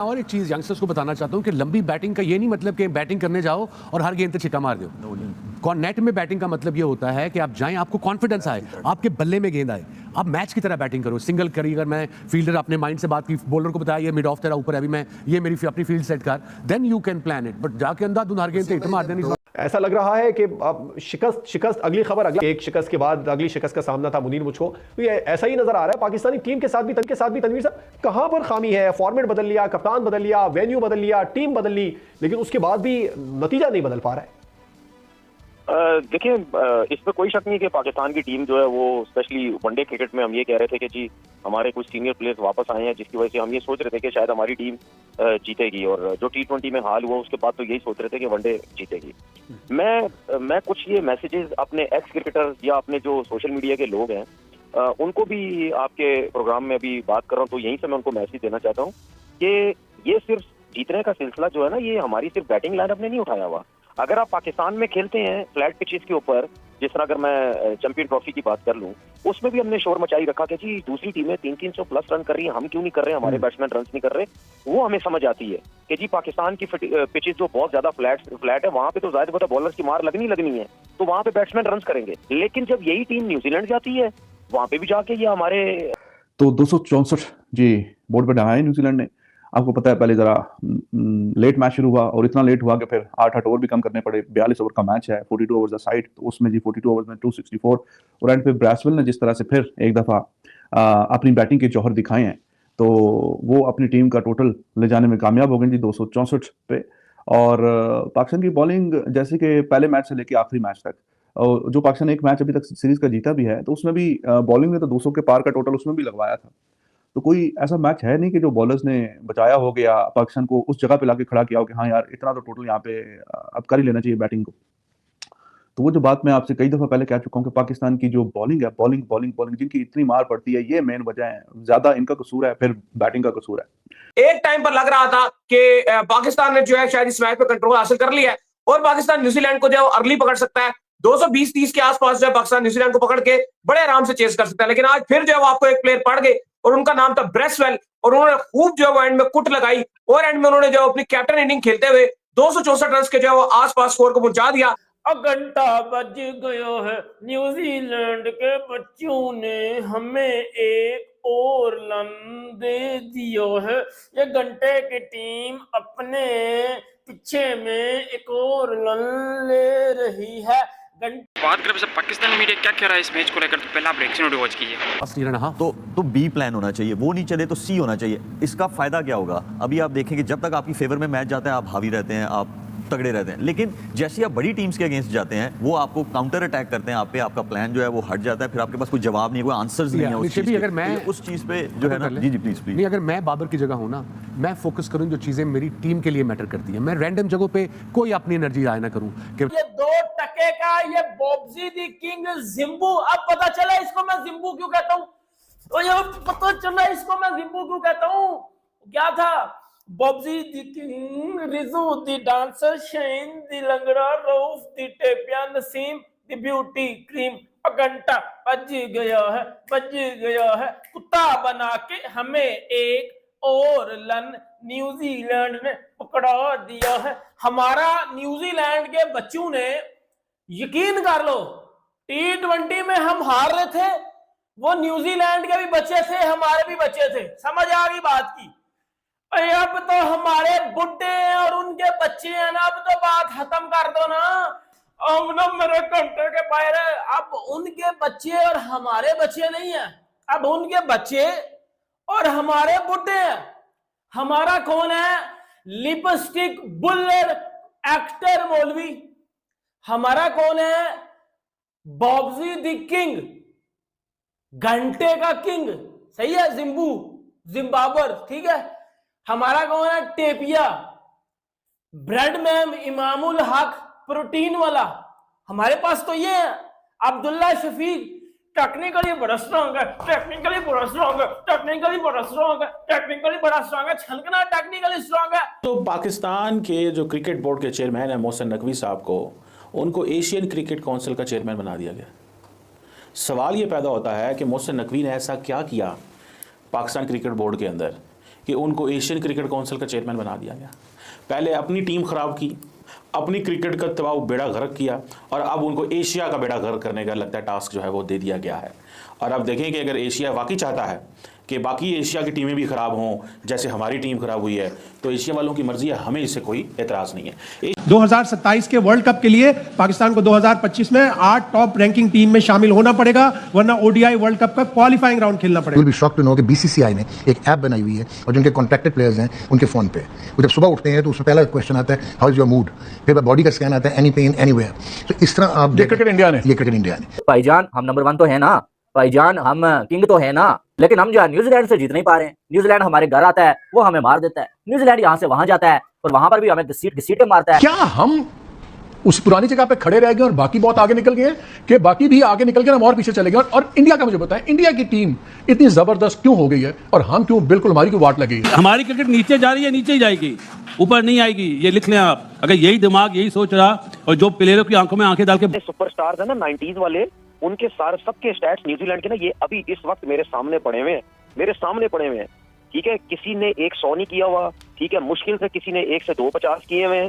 और एक चीज यंगस्टर्स को बताना चाहता हूं कि लंबी बैटिंग का ये नहीं मतलब कि बैटिंग करने जाओ और हर गेंद पे छक्का मार दो। नेट में बैटिंग का मतलब ये होता है कि आप जाएं, आपको कॉन्फिडेंस आए, आपके बल्ले में गेंद आए, आप मैच की तरह बैटिंग करो। सिंगल करी, अगर मैं फील्डर अपने माइंड से बात की, बॉलर को बताया ये मिड ऑफ तेरा ऊपर है, अभी मैं ये मेरी अपनी फील्ड सेट कर, then you can plan it. But जाके अंधाधुंध हर गेंद पे हिट मार देनी। ऐसा लग रहा है कि अब शिकस्त अगली खबर, अगली एक शिकस्त के बाद अगली शिकस्त का सामना था मुनीर मुझको, तो ये ऐसा ही नजर आ रहा है पाकिस्तानी टीम के साथ भी तनवीर साहब कहां पर खामी है? फॉर्मेट बदल लिया, कप्तान बदल लिया, वेन्यू बदल लिया, टीम बदल ली, लेकिन उसके बाद भी नतीजा नहीं बदल पा रहा है। देखिए, इस पर कोई शक नहीं कि पाकिस्तान की टीम जो है वो स्पेशली वनडे क्रिकेट में हम ये कह रहे थे कि जी हमारे कुछ सीनियर प्लेयर्स वापस आए हैं, जिसकी वजह से हम ये सोच रहे थे कि शायद हमारी टीम जीतेगी, और जो T20 में हाल हुआ उसके बाद तो यही सोच रहे थे कि वनडे जीतेगी। मैं कुछ ये मैसेजेस अपने एक्स क्रिकेटर या अपने जो सोशल मीडिया के लोग हैं उनको भी आपके प्रोग्राम में अभी बात कर रहा हूँ, तो यहीं से मैं उनको मैसेज देना चाहता हूँ कि ये सिर्फ जीतने का सिलसिला जो है ना, ये हमारी सिर्फ बैटिंग लाइनअप ने नहीं उठाया हुआ। अगर आप पाकिस्तान में खेलते हैं फ्लैट पिचेस के ऊपर, जिस तरह अगर मैं चैंपियन ट्रॉफी की बात कर लूं, उसमें भी हमने शोर मचाई रखा कि जी दूसरी टीमें 300 प्लस रन कर रही हैं, हम क्यों नहीं कर रहे, हमारे बैट्समैन रन नहीं कर रहे। वो हमें समझ आती है कि जी पाकिस्तान की पिचेस जो बहुत ज्यादा फ्लैट है, वहां पे तो जाहिर बात है बॉलर्स की मार लगनी है, तो वहां पे बैट्समैन रन करेंगे। लेकिन जब यही टीम न्यूजीलैंड जाती है, वहां पे भी जाके ये हमारे तो 264 जी बोर्ड पर ढहाया न्यूजीलैंड ने। आपको पता है पहले जरा लेट मैच शुरू हुआ और इतना लेट हुआ कि फिर 8 ओवर भी कम करने पड़े। 42 ओवर का मैच है, 42 ओवर साइड, तो उसमें जी 42 ओवर में 264, और एंड पे ब्रैसवेल ने जिस तरह से फिर एक दफा अपनी बैटिंग के जौहर दिखाए हैं, तो वो अपनी टीम का टोटल ले जाने में कामयाब हो गए जी 264 पे। और पाकिस्तान की बॉलिंग जैसे कि पहले मैच से लेकर आखिरी मैच तक, और जो पाकिस्तान एक मैच अभी तक सीरीज का जीता भी है, तो उसमें भी बॉलिंग में तो 200 के पार का टोटल उसमें भी लगवाया था। तो कोई ऐसा मैच है नहीं कि जो बॉलर्स ने बचाया हो गया, पाकिस्तान को उस जगह पे लाके खड़ा किया हो कि हाँ यार इतना तो टोटल यहाँ पे अब कर ही लेना चाहिए बैटिंग को। तो वो जो बात मैं आपसे कई दफा पहले कह चुका हूँ कि पाकिस्तान की जो बॉलिंग है, बॉलिंग जिनकी इतनी मार पड़ती है, ये मेन वजह है। ज्यादा इनका कसूर है, फिर बैटिंग का कसूर है। एक टाइम पर लग रहा था कि पाकिस्तान ने जो है शायद इस मैच पे कंट्रोल हासिल कर लिया है और पाकिस्तान न्यूजीलैंड को जो है अर्ली पकड़ सकता है। 220-30 के आसपास जो है पाकिस्तान न्यूजीलैंड को पकड़ के बड़े आराम से चेस कर सकता है। लेकिन आज फिर जो है वो आपको एक प्लेयर पड़ गए और उनका नाम था ब्रेसवेल, और उन्होंने खूब जो है वो एंड में कुट लगाई और एंड में उन्होंने जो अपनी कैप्टन इनिंग खेलते हुए 264 रन के जो है वो आसपास स्कोर को पहुंचा दिया। घंटा बज गयो है, न्यूजीलैंड के बच्चों ने हमें एक और लन दे दियो है। ये घंटे की टीम अपने पीछे में एक और लन ले रही है। बात करें पाकिस्तान मीडिया क्या कह रहा है इस मैच को लेकर, तो पहला आप रिएक्शन वीडियो वॉच कीजिए। तो बी प्लान होना चाहिए, वो नहीं चले तो सी होना चाहिए। इसका फायदा क्या होगा? अभी आप देखेंगे जब तक आपकी फेवर में मैच जाता है आप हावी रहते हैं, आप तगड़े रहते हैं, लेकिन जैसे आप बड़ी टीम्स के अगेंस्ट जाते हैं वो आपको काउंटर अटैक करते हैं, आप पे आपका प्लान जो है वो हट जाता है, फिर आपके पास कोई जवाब नहीं है, कोई आंसर्स नहीं है उस चीज अगर मैं उस चीज पे जो है ना। जी प्लीज नहीं, अगर मैं बाबर की जगह हूं ना, मैं फोकस करूं जो चीजें मेरी टीम के लिए मैटर करती हैं। मैं रैंडम जगहों पे कोई अपनी एनर्जी जाया ना करूं कि ये 2 टके का ये बॉब्जी दी किंग जिम्बू, अब पता चला इसको मैं जिम्बू क्यों कहता हूं, तो ये पता चला इसको मैं जिम्बू क्यों कहता हूं। क्या था? Bobsy the king, Rizzu the dancer, Shane the langda, Rauf the tapia, Naseem the beauty cream। घंटा बज गया है, कुत्ता बना के हमें एक और लन न्यूजीलैंड ने पकड़ा दिया है। हमारा न्यूजीलैंड के बच्चों ने, यकीन कर लो, T20 में हम हार रहे थे, वो न्यूजीलैंड के भी बच्चे थे, हमारे भी बच्चे थे। समझ आ गई बात की? अब तो हमारे बुड्ढे हैं और उनके बच्चे हैं ना, अब तो बात खत्म कर दो ना। अब ना मेरे घंटे के बाहर, अब उनके बच्चे और हमारे बच्चे नहीं है, अब उनके बच्चे और हमारे बुड्ढे हैं। हमारा कौन है? लिपस्टिक बुल्लर एक्टर मौलवी। हमारा कौन है? बॉब्जी द किंग, घंटे का किंग, सही है, जिम्बाबर, ठीक है। हमारा कौन है? टेपिया, bread ma'am, Imamul Haq, protein वाला। हमारे पास तो ये है। अब्दुल्ला शफीक टेक्निकली बड़ा स्ट्रांग है, छलकना टेक्निकली स्ट्रांग है। तो पाकिस्तान के जो क्रिकेट बोर्ड के चेयरमैन है मोहसिन नकवी साहब को, उनको एशियन क्रिकेट काउंसिल का चेयरमैन बना दिया गया। सवाल ये पैदा होता है कि मोहसिन नकवी ने ऐसा क्या किया पाकिस्तान क्रिकेट बोर्ड के अंदर कि उनको एशियन क्रिकेट काउंसिल का चेयरमैन बना दिया गया। पहले अपनी टीम खराब की, अपनी क्रिकेट का तबाह बेड़ा गर्क किया, और अब उनको एशिया का बेड़ा गर्क करने का लगता है टास्क जो है वो दे दिया गया है। और अब देखें कि अगर एशिया वाकई चाहता है कि बाकी एशिया की टीमें भी खराब हों जैसे हमारी टीम खराब हुई है, तो एशिया वालों की मर्जी है, हमें इससे कोई एतराज़ नहीं है। 2027 के वर्ल्ड कप के लिए पाकिस्तान को 2025 में 8 टॉप रैंकिंग टीम में शामिल होना पड़ेगा, वरना ओडीआई वर्ल्ड कप का क्वालिफाइंग राउंड खेलना पड़ेगा। You'll be shocked to know कि बीसीसीआई ने एक ऐप बनाई हुई है और जिनके कॉन्ट्रैक्टेड प्लेयर्स हैं उनके फोन पे वो जब सुबह उठते हैं तो उसमें पहला क्वेश्चन आता है हाउ इज योर मूड, फिर बॉडी का स्कैन आता है एनी पेन एनीवेयर। तो इस तरह आप ये क्रिकेट इंडिया ने भाईजान हम नंबर 1 तो है ना, भाईजान हम किंग तो है ना, लेकिन हम जो है न्यूजीलैंड से जीत नहीं पा रहे हैं। न्यूजीलैंड हमारे घर आता है, वो हमें मार देता है। न्यूजीलैंड यहाँ से वहां जाता है और वहां पर भी हमें सीटें मारता है। क्या हम उस पुरानी जगह पे खड़े रह गए और बाकी बहुत आगे निकल गए कि बाकी भी आगे निकल गए, हम और पीछे चले गए? और इंडिया का मुझे बताएं, इंडिया की टीम इतनी जबरदस्त क्यों हो गई है और हम क्यों बिल्कुल हमारी क्यों वाट लगी है? हमारी क्रिकेट नीचे जा रही है, नीचे ही जाएगी, ऊपर नहीं आएगी, ये लिख लें आप। अगर यही दिमाग यही सोच रहा और जो प्लेयरों की आंखों में आंखें डाल के सुपरस्टार्स है ना 90s वाले, उनके सारे सबके स्टैट्स न्यूजीलैंड के ना ये अभी इस वक्त मेरे सामने पड़े हुए हैं। ठीक है, किसी ने 100 नहीं किया हुआ, ठीक है, मुश्किल से किसी ने 1 से 2 50 किए हुए हैं,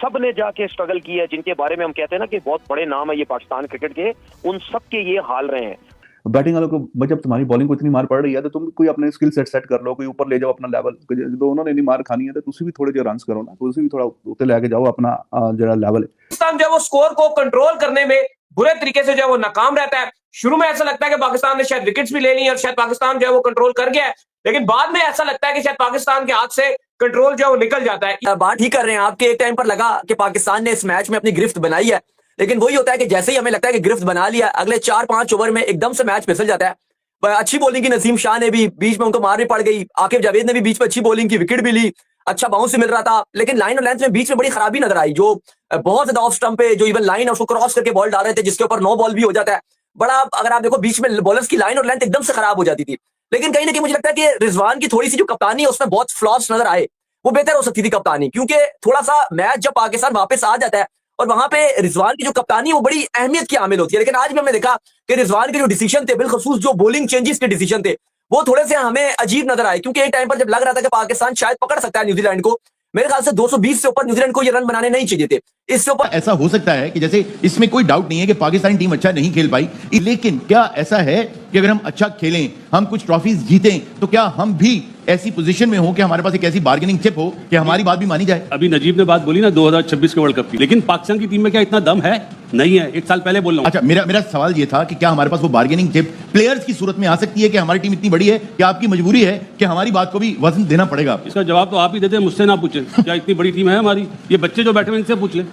सब ने जाके स्ट्रगल किया है, जिनके बारे में हम कहते हैं ना कि बहुत बड़े नाम है ये पाकिस्तान क्रिकेट के, उन सब के ये हाल रहे हैं। बैटिंग वालों को जब तुम्हारी बॉलिंग को इतनी मार पड़ रही है तो तुम कोई अपने स्किल सेट कर लो, कोई ऊपर ले जाओ अपना लेवल। तो उन्होंने इतनी मार खानी है तो तुम भी थोड़े जो रन करो ना, तो उसे भी थोड़ा ऊपर लेके जाओ अपना जो लेवल है। पाकिस्तान जो वो स्कोर को कंट्रोल करने में बुरे तरीके से जो वो नाकाम रहता है। शुरू में ऐसा लगता है कि पाकिस्तान ने शायद विकेट्स भी ले ली और शायद पाकिस्तान जो है वो कंट्रोल कर गया है, लेकिन बाद में ऐसा लगता है कि शायद पाकिस्तान के हाथ से कंट्रोल जो है वो निकल जाता है। बात ही कर रहे हैं आपके, एक टाइम पर लगा कि पाकिस्तान ने इस मैच में अपनी गिरफ्त बनाई है, लेकिन वही होता है कि जैसे ही हमें लगता है कि गिरफ्त बना लिया, अगले 4-5 ओवर में एकदम से मैच फिसल जाता है। अच्छी बॉलिंग की नसीम शाह ने भी बीच में उनको मार भी पड़ गई, आकिब जावेद ने भी बीच में अच्छी बॉलिंग की, विकेट भी ली, अच्छा बाउंस मिल रहा था, लेकिन लाइन और लेंथ में बीच में बड़ी खराबी नजर आई। जो बहुत ज्यादा ऑफ स्टंप पे जो इवन लाइन उसको क्रॉस करके बॉल डाल रहे थे, जिसके ऊपर नो बॉल भी हो जाता है। बड़ा अगर आप देखो बीच में बॉलर्स की लाइन और लेंथ एकदम से खराब हो जाती थी। लेकिन कहीं ना कहीं मुझे लगता है कि रिजवान की थोड़ी सी जो कप्तानी है उसमें बहुत फ्लॉस नजर आए, वो बेहतर हो सकती थी कप्तानी, क्योंकि थोड़ा सा मैच जब पाकिस्तान वापस आ जाता है और वहां पे रिजवान की जो कप्तानी है वो बड़ी अहमियत की हामिल होती है। लेकिन आज भी हमने देखा कि रिजवान के जो डिसीजन थे, बिलखसूस जो बॉलिंग चेंजेस के डिसीजन थे, वो थोड़े से हमें अजीब नजर आए, क्योंकि एक टाइम पर जब लग रहा था कि पाकिस्तान शायद पकड़ सकता है न्यूजीलैंड को, मेरे ख्याल से 220 से ऊपर न्यूजीलैंड को ये रन बनाने नहीं चाहिए थे। इससे ऊपर ऐसा हो सकता है कि जैसे इसमें कोई डाउट नहीं है कि पाकिस्तानी टीम अच्छा नहीं खेल पाई, लेकिन क्या ऐसा है कि अगर हम अच्छा खेलें, हम कुछ ट्रॉफीज जीतें, तो क्या हम भी ऐसी पोजीशन में हो कि हमारे पास एक ऐसी बार्गेनिंग चिप हो कि हमारी बात भी मानी जाए? अभी नजीब ने बात बोली ना 2026 के वर्ल्ड कप की, लेकिन पाकिस्तान की टीम में क्या इतना दम है? नहीं है। 1 साल पहले बोल रहा हूं। अच्छा, मेरा सवाल ये था कि क्या हमारे पास वो बार्गेनिंग चिप प्लेयर्स की सूरत में आ सकती है कि हमारी टीम इतनी बड़ी है कि आपकी मजबूरी है कि हमारी बात को भी वजन देना पड़ेगा? इसका जवाब तो आप ही देते हैं, मुझसे ना पूछे। क्या इतनी बड़ी टीम है हमारी? ये बच्चे जो बैठे हुए इनसे पूछ ले।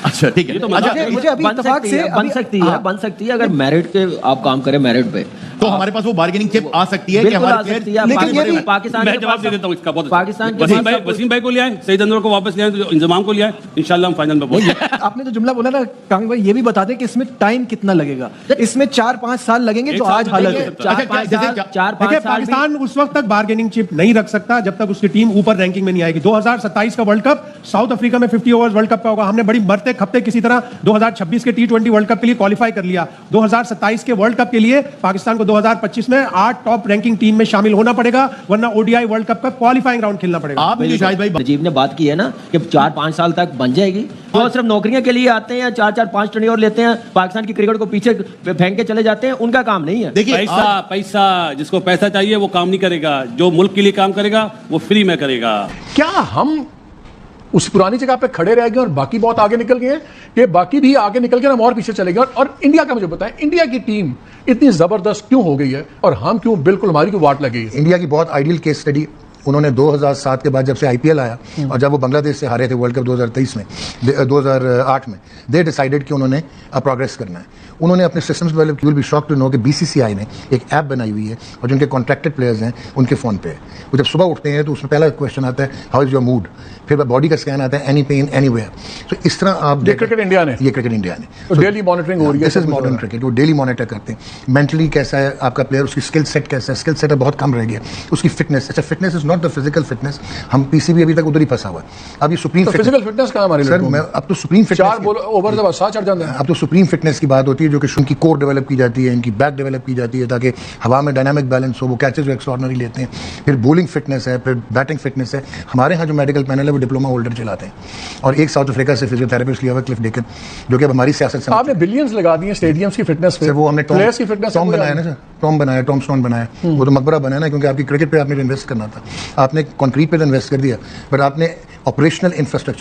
अच्छा ठीक है, तो मुझे अभी इत्तेफाक से बन सकती है अगर मेरिट के आप काम करें, मेरिट पे तो हमारे पास वो बार्गेनिंग चिप आ सकती है कि हमारे लेकिन पाकिस्तान मैं जवाब दे देता हूं इसका। बहुत पाकिस्तान वसीम भाई को ले आए, सईद अनवर को वापस ले आए, तो इंजमाम को ले आए, इंशाल्लाह हम फाइनल में पहुंचेंगे। आपने जो जुमला बोला ना कामिल भाई, ये भी बता दें कि इसमें टाइम कितना लगेगा? इसमें 4-5 साल लगेंगे जो आज हालत है। 4-5 साल पाकिस्तान उस वक्त तक बार्गेनिंग चिप नहीं रख सकता जब तक उसकी टीम ऊपर रैंकिंग में नहीं आएगी। 2027 का वर्ल्ड कप साउथ अफ्रीका में 50 ओवर्स वर्ल्ड कप का होगा। हमने बड़ी मरते खपते किसी तरह 2026 के T20 वर्ल्ड कप के लिए क्वालिफाई कर लिया। 2027 के वर्ल्ड कप के लिए पाकिस्तान को 2025 में 8 टॉप रैंकिंग टीम में शामिल होना पड़ेगा, वरना ओडीआई वर्ल्ड कप का क्वालिफाइंग राउंड खेलना पड़ेगा। आप शाहिद भाई नजीब ने बात की है ना कि 4-5 साल तक बन जाएगी, तो सिर्फ नौकरियों के लिए आते हैं, 4-4-5 टर्नियोर लेते हैं, पाकिस्तान की क्रिकेट को पीछे फेंक के चले जाते हैं, उनका काम नहीं है। देखिए पैसा जिसको पैसा चाहिए वो काम नहीं करेगा, जो मुल्क के लिए काम करेगा वो फ्री में करेगा। क्या हम उस पुरानी जगह पे खड़े रह गए और बाकी बहुत आगे निकल गए कि बाकी भी आगे निकल गए, हम और पीछे चले गए? और इंडिया का मुझे बताएं, इंडिया की टीम इतनी जबरदस्त क्यों हो गई है और हम क्यों बिल्कुल हमारी क्यों वाट लगी है? इंडिया की बहुत आइडियल केस स्टडी उन्होंने 2007 के बाद जब से आईपीएल आया और जब वो बांग्लादेश से हारे थे वर्ल्ड कप 2008 में, दे डिसाइडेड कि उन्होंने प्रोग्रेस करना है। उन्होंने अपने सिस्टम्स डेवलप किए। Will be shocked to know कि बीसीसीआई ने एक ऐप बनाई हुई है और जिनके कॉन्ट्रैक्टेड प्लेयर्स हैं उनके फ़ोन पे वो जब सुबह उठते हैं तो उसमें पहला क्वेश्चन आता है हाउ इज़ योर मूड, फिर बॉडी का स्कैन आता है एनी पेन एनीवेयर। तो इस तरह आप ये क्रिकेट इंडिया ने डेली मॉनिटरिंग हो रही है। दिस इज मॉडर्न क्रिकेट, वो डेली मॉनिटर करते हैं मेंटली कैसा है आपका प्लेयर, उसकी स्किल सेट कैसा है। स्किल सेट बहुत कम रह गया, उसकी फिटनेस। अच्छा, fitness is not the physical fitness. हम पीसीबी अभी तक उधर ही फंसा हुआ है. अब ये सुप्रीम फिजिकल फिटनेस कहाँ हमारी सर, मैं अब तो सुप्रीम फिटनेस 4 ओवर जब साथ चढ़ जाते हैं. अब तो सुप्रीम फिटनेस की बात होती है, जो कि उनकी कोर डेवलप की जाती है, इनकी बैक डेवलप की जाती है, ताकि हवा में डायनामिक बैलेंस हो, वो कैचेस जो एक्स्ट्राऑर्डिनरी लेते हैं. फिर बॉलिंग फिटनेस है, फिर बैटिंग फिटनेस है. हमारे यहाँ जो मेडिकल पैनल है वो डिप्लोमा होल्डर चलाते हैं, और एक साउथ अफ्रीका से फिजियोथेरेपिस्ट लिया हुआ क्लिफ डेकन, जो कि अब हमारी सियासत से आपने बिलियंस लगा दिए स्टेडियम्स की फिटनेस पे. वो हमने प्लेयर्स की फिटनेस टॉम बनाया ना सर, टॉम स्टोन बनाया. वो तो मकबरा बनाया ना, क्योंकि आपकी क्रिकेट पे आपने इन्वेस्ट करना था. आपने कंक्रीट पे इन्वेस्ट कर दिया, बट आपने ऑपरेशनल इंफ्रास्ट्रक्चर